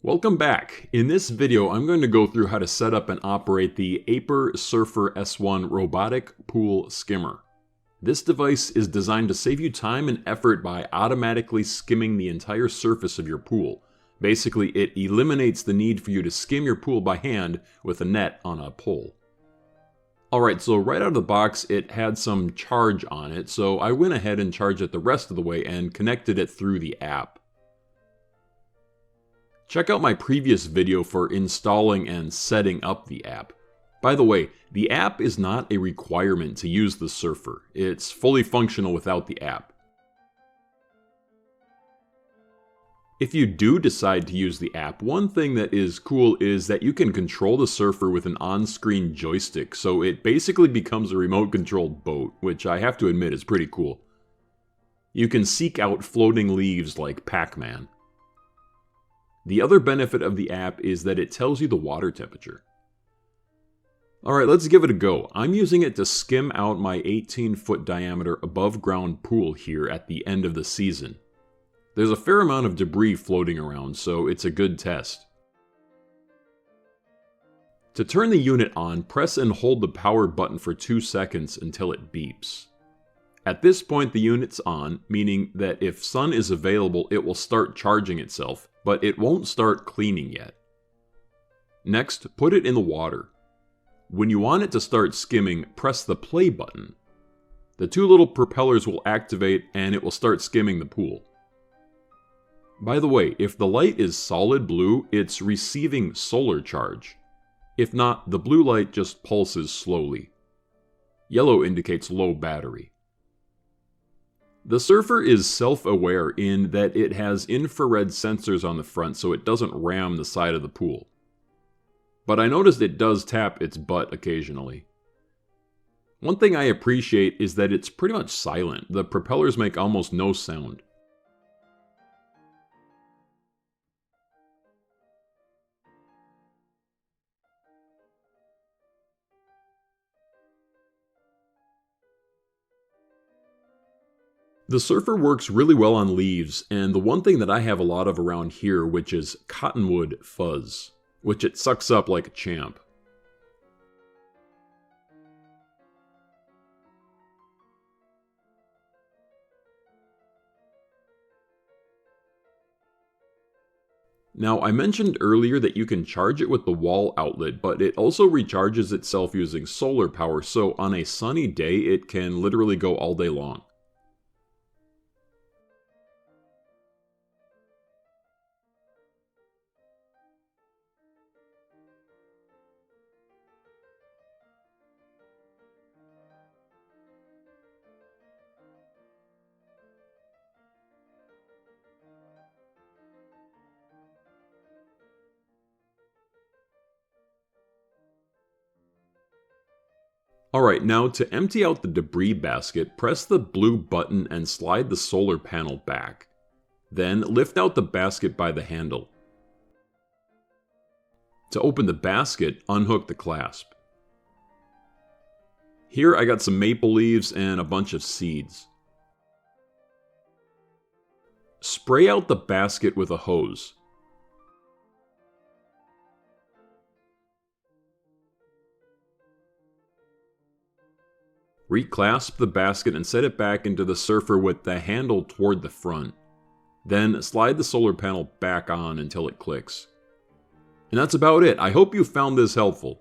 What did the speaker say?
Welcome back. In this video, I'm going to go through how to set up and operate the Aiper Surfer S1 robotic pool skimmer. This device is designed to save you time and effort by automatically skimming the entire surface of your pool. Basically, it eliminates the need for you to skim your pool by hand with a net on a pole. Alright, so right out of the box, it had some charge on it, so I went ahead and charged it the rest of the way and connected it through the app. Check out my previous video for installing and setting up the app. By the way, the app is not a requirement to use the Surfer. It's fully functional without the app. If you do decide to use the app, one thing that is cool is that you can control the Surfer with an on-screen joystick, so it basically becomes a remote-controlled boat, which I have to admit is pretty cool. You can seek out floating leaves like Pac-Man. The other benefit of the app is that it tells you the water temperature. Alright, let's give it a go. I'm using it to skim out my 18-foot diameter above ground pool here at the end of the season. There's a fair amount of debris floating around, so it's a good test. To turn the unit on, press and hold the power button for 2 seconds until it beeps. At this point the unit's on, meaning that if sun is available it will start charging itself, but it won't start cleaning yet. Next, put it in the water. When you want it to start skimming, press the play button. The two little propellers will activate and it will start skimming the pool. By the way, if the light is solid blue, it's receiving solar charge. If not, the blue light just pulses slowly. Yellow indicates low battery. The Surfer is self-aware in that it has infrared sensors on the front so it doesn't ram the side of the pool. But I noticed it does tap its butt occasionally. One thing I appreciate is that it's pretty much silent. The propellers make almost no sound. The Surfer works really well on leaves, and the one thing that I have a lot of around here, which is cottonwood fuzz, which it sucks up like a champ. Now, I mentioned earlier that you can charge it with the wall outlet, but it also recharges itself using solar power, so on a sunny day it can literally go all day long. Alright, now to empty out the debris basket, press the blue button and slide the solar panel back. Then lift out the basket by the handle. To open the basket, unhook the clasp. Here I got some maple leaves and a bunch of seeds. Spray out the basket with a hose. Reclasp the basket and set it back into the Surfer with the handle toward the front. Then slide the solar panel back on until it clicks. And that's about it. I hope you found this helpful.